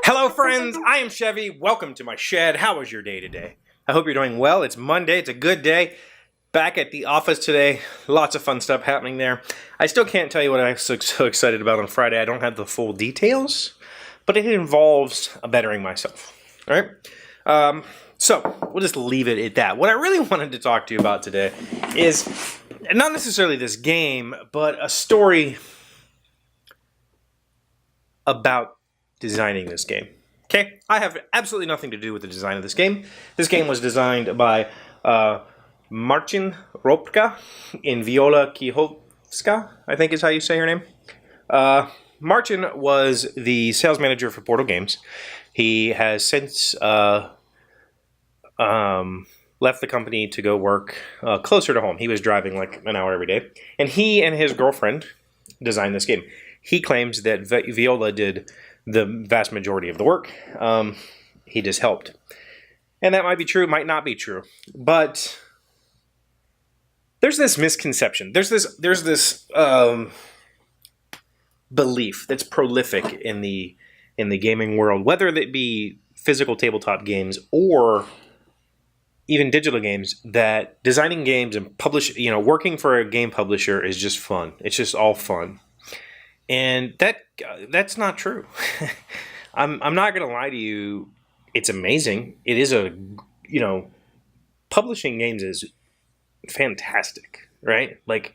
Hello friends, I am Chevy. Welcome to my shed. How was your day today? I hope you're doing well. It's Monday. It's a good day. Back at the office today. Lots of fun stuff happening there. I still can't tell you what I'm so excited about on Friday. I don't have the full details, but it involves bettering myself. All right? So we'll just leave it at that. What I really wanted to talk to you about today is not necessarily this game, but a story about designing this game. Okay? I have absolutely nothing to do with the design of this game. This game was designed by Marcin Ropka in Viola Kichowska, I think is how you say her name. Marcin was the sales manager for Portal Games. He has since left the company to go work closer to home. He was driving like an hour every day. And he and his girlfriend designed this game. He claims that Viola did the vast majority of the work. He just helped. And that might be true, might not be true. But there's this misconception. There's this belief that's prolific in the gaming world, whether it be physical tabletop games or even digital games, that designing games and working for a game publisher is just fun. It's just all fun. And that's not true. I'm not going to lie to you. It's amazing. It is publishing games is fantastic, right? Like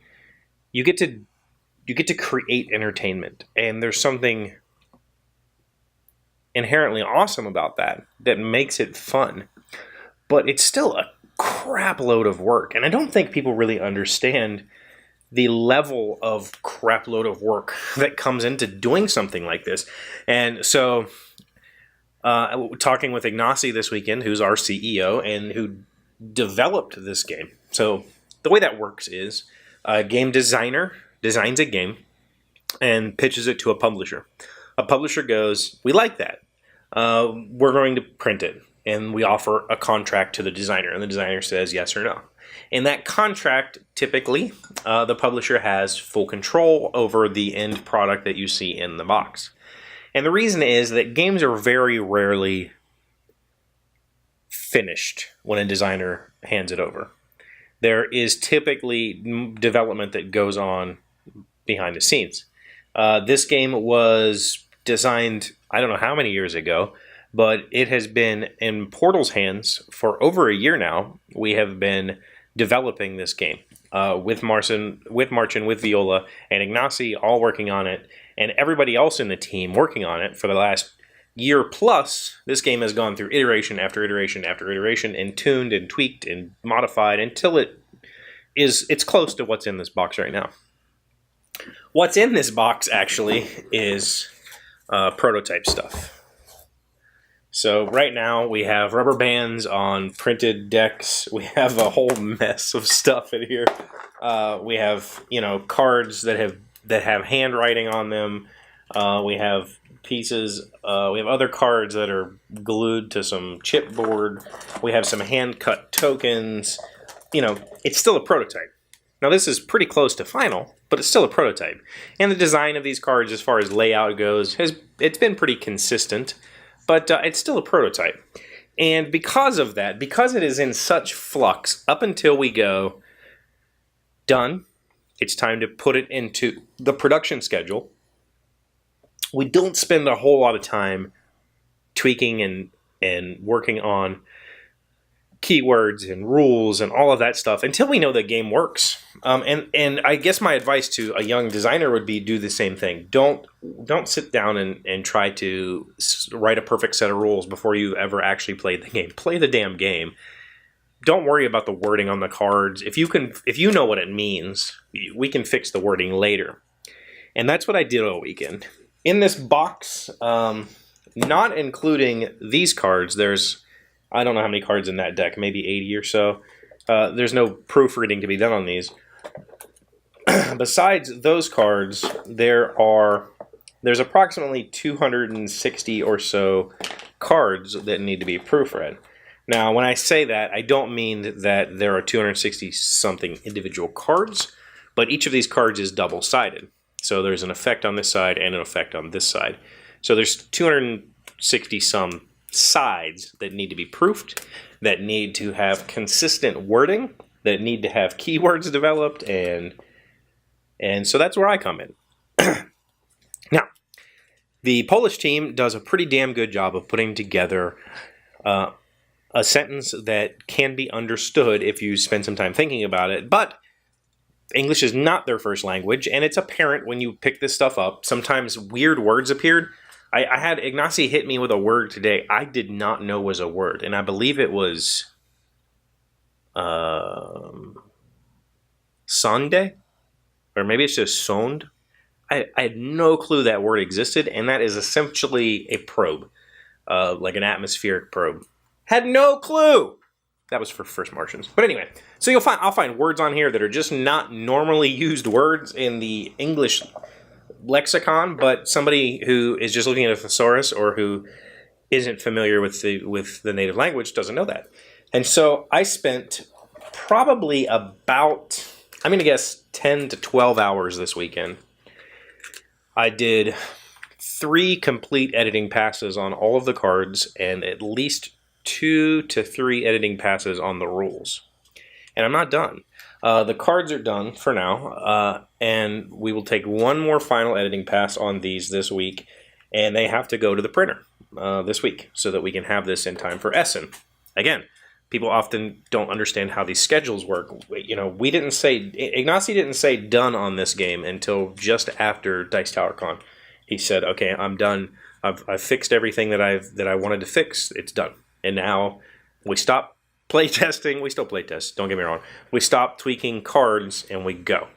you get to create entertainment, and there's something inherently awesome about that makes it fun. But it's still a crap load of work, and I don't think people really understand the level of crap load of work that comes into doing something like this. And so, talking with Ignacy this weekend, who's our CEO and who developed this game. So the way that works is a game designer designs a game and pitches it to a publisher. A publisher goes, "We like that. We're going to print it." And we offer a contract to the designer, and the designer says yes or no. In that contract, typically, the publisher has full control over the end product that you see in the box. And the reason is that games are very rarely finished when a designer hands it over. There is typically development that goes on behind the scenes. This game was designed, I don't know how many years ago, but it has been in Portal's hands for over a year now. We have been developing this game with Marcin, with Viola, and Ignacy all working on it, and everybody else in the team working on it for the last year plus. This game has gone through iteration after iteration after iteration, and tuned and tweaked and modified until it's close to what's in this box right now. What's in this box actually is prototype stuff. So right now we have rubber bands on printed decks. We have a whole mess of stuff in here. We have cards that have handwriting on them. We have pieces. We have other cards that are glued to some chipboard. We have some hand cut tokens. It's still a prototype. Now this is pretty close to final, but it's still a prototype. And the design of these cards, as far as layout goes, it's been pretty consistent. But it's still a prototype. And because of that, because it is in such flux, up until we go, done, it's time to put it into the production schedule, we don't spend a whole lot of time tweaking and working on keywords and rules and all of that stuff until we know the game works. And I guess my advice to a young designer would be do the same thing. Don't sit down and try to write a perfect set of rules before you ever actually play the game. Play the damn game. Don't worry about the wording on the cards. If you know what it means, we can fix the wording later. And that's what I did all weekend. In this box, not including these cards, there's, I don't know how many cards in that deck, maybe 80 or so. There's no proofreading to be done on these. Besides those cards, there's approximately 260 or so cards that need to be proofread. Now, when I say that, I don't mean that there are 260-something individual cards, but each of these cards is double-sided. So there's an effect on this side and an effect on this side. So there's 260 some sides that need to be proofed, that need to have consistent wording, that need to have keywords developed, and so that's where I come in. Now, the Polish team does a pretty damn good job of putting together a sentence that can be understood if you spend some time thinking about it, but English is not their first language, and it's apparent when you pick this stuff up. Sometimes weird words appeared. I had Ignacy hit me with a word today I did not know was a word, and I believe it was sonde, or maybe it's just sonde. I had no clue that word existed, and that is essentially a probe, like an atmospheric probe. Had no clue! That was for first Martians. But anyway, so I'll find words on here that are just not normally used words in the English lexicon, but somebody who is just looking at a thesaurus or who isn't familiar with the native language doesn't know that. And so I spent probably about, I'm going to guess, 10 to 12 hours this weekend. I did 3 complete editing passes on all of the cards and at least 2 to 3 editing passes on the rules. And I'm not done. The cards are done for now, and we will take one more final editing pass on these this week, and they have to go to the printer this week so that we can have this in time for Essen. Again, people often don't understand how these schedules work. You know, Ignacy didn't say done on this game until just after Dice Tower Con. He said, okay, I'm done. I've fixed everything that I wanted to fix. It's done. And now we stop playtesting. We still playtest, don't get me wrong. We stop tweaking cards and we go.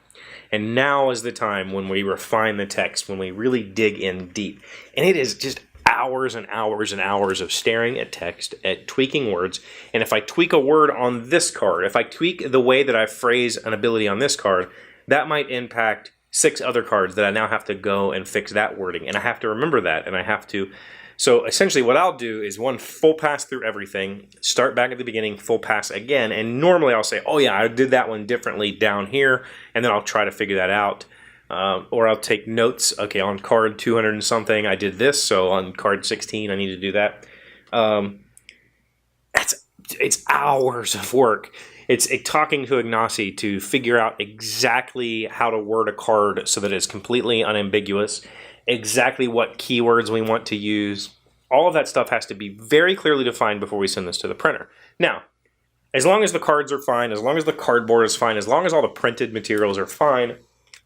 And now is the time when we refine the text, when we really dig in deep. And it is just hours and hours and hours of staring at text, at tweaking words. And if I tweak a word on this card, if I tweak the way that I phrase an ability on this card, that might impact 6 other cards that I now have to go and fix that wording. And I have to remember that, and I have to... So essentially what I'll do is one full pass through everything, start back at the beginning, full pass again, and normally I'll say, oh yeah, I did that one differently down here, and then I'll try to figure that out. Or I'll take notes, okay, on card 200 and something, I did this, so on card 16, I need to do that. It's hours of work. It's talking to Ignacy to figure out exactly how to word a card so that it's completely unambiguous, exactly what keywords we want to use. All of that stuff has to be very clearly defined before we send this to the printer. Now, as long as the cards are fine, as long as the cardboard is fine, as long as all the printed materials are fine,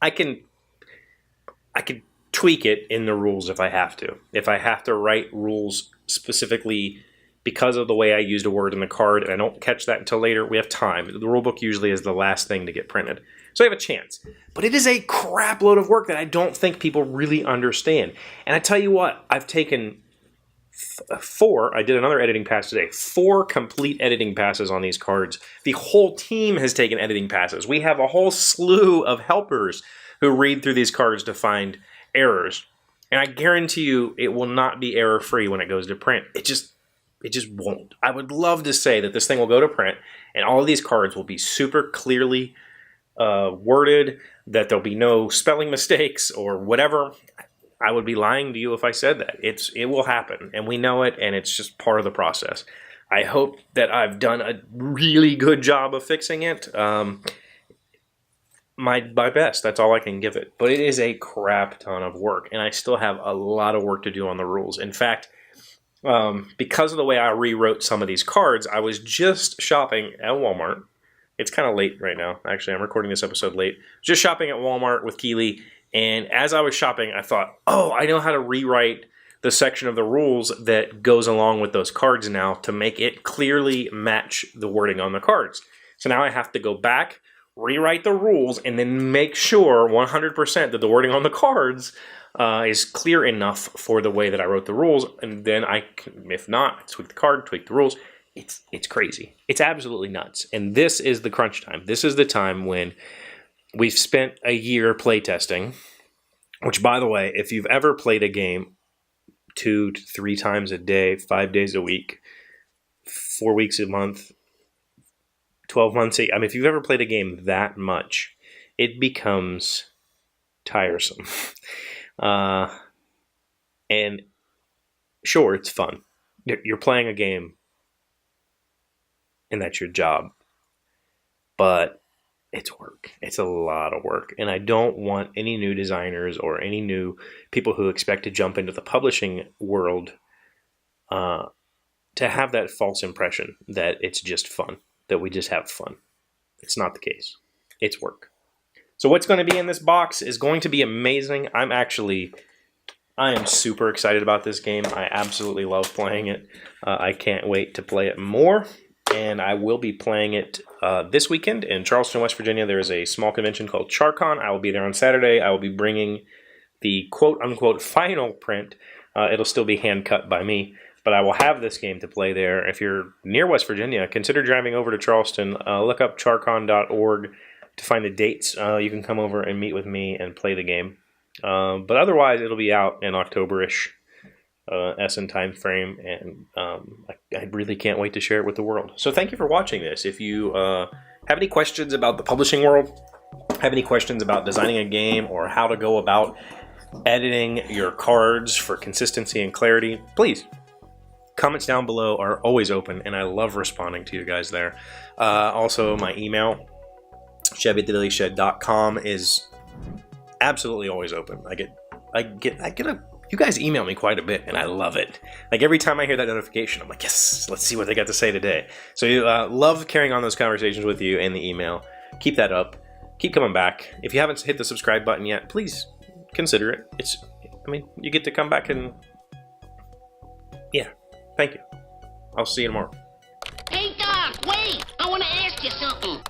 I can tweak it in the rules if I have to. If I have to write rules specifically because of the way I used a word in the card and I don't catch that until later, we have time. The rulebook usually is the last thing to get printed. So I have a chance. But it is a crap load of work that I don't think people really understand. And I tell you what, I've taken 4, I did another editing pass today, 4 complete editing passes on these cards. The whole team has taken editing passes. We have a whole slew of helpers who read through these cards to find errors. And I guarantee you it will not be error-free when it goes to print. It just won't. I would love to say that this thing will go to print and all of these cards will be super clearly worded, that there'll be no spelling mistakes or whatever. I would be lying to you if I said that. It will happen, and we know it, and it's just part of the process. I hope that I've done a really good job of fixing it. My best. That's all I can give it. But it is a crap ton of work, and I still have a lot of work to do on the rules. In fact, because of the way I rewrote some of these cards, I was just shopping at Walmart. It's kind of late right now. Actually, I'm recording this episode late. Just shopping at Walmart with Keely, and as I was shopping, I thought, oh, I know how to rewrite the section of the rules that goes along with those cards now to make it clearly match the wording on the cards. So now I have to go back, rewrite the rules, and then make sure 100% that the wording on the cards is clear enough for the way that I wrote the rules, and then I can, if not, tweak the card, tweak the rules. It's crazy. It's absolutely nuts. And this is the crunch time. This is the time when we've spent a year playtesting, which, by the way, if you've ever played a game 2 to 3 times a day, 5 days a week, 4 weeks a month, 12 months, if you've ever played a game that much, it becomes tiresome. And sure, it's fun. You're playing a game, and that's your job. But it's work. It's a lot of work. And I don't want any new designers or any new people who expect to jump into the publishing world to have that false impression that it's just fun, that we just have fun. It's not the case. It's work. So what's going to be in this box is going to be amazing. I am super excited about this game. I absolutely love playing it. I can't wait to play it more. And I will be playing it this weekend in Charleston, West Virginia. There is a small convention called CharCon. I will be there on Saturday. I will be bringing the quote-unquote final print. It'll still be hand-cut by me, but I will have this game to play there. If you're near West Virginia, consider driving over to Charleston. Look up charcon.org to find the dates. You can come over and meet with me and play the game. But otherwise, it'll be out in October-ish. Essen time frame, and I really can't wait to share it with the world. So thank you for watching this. If you have any questions about the publishing world, have any questions about designing a game, or how to go about editing your cards for consistency and clarity, please, comments down below are always open, and I love responding to you guys there. Also, my email, chevee@thedailyshed.com, is absolutely always open. You guys email me quite a bit, and I love it. Like, every time I hear that notification, I'm like, yes, let's see what they got to say today. So love carrying on those conversations with you in the email. Keep that up. Keep coming back. If you haven't hit the subscribe button yet, please consider it. You get to come back and... yeah, thank you. I'll see you tomorrow. Hey, Doc, wait! I want to ask you something.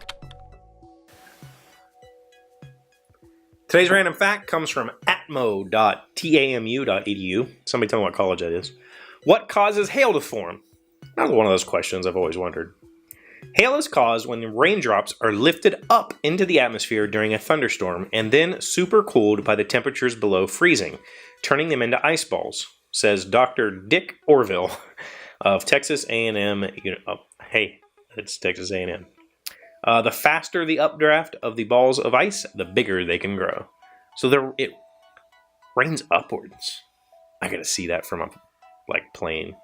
Today's random fact comes from atmo.tamu.edu. Somebody tell me what college that is. What causes hail to form? Another one of those questions I've always wondered. Hail is caused when the raindrops are lifted up into the atmosphere during a thunderstorm and then supercooled by the temperatures below freezing, turning them into ice balls, says Dr. Dick Orville of Texas A&M. Hey, it's Texas A&M. The faster the updraft of the balls of ice, the bigger they can grow. So it rains upwards. I gotta see that from a plane.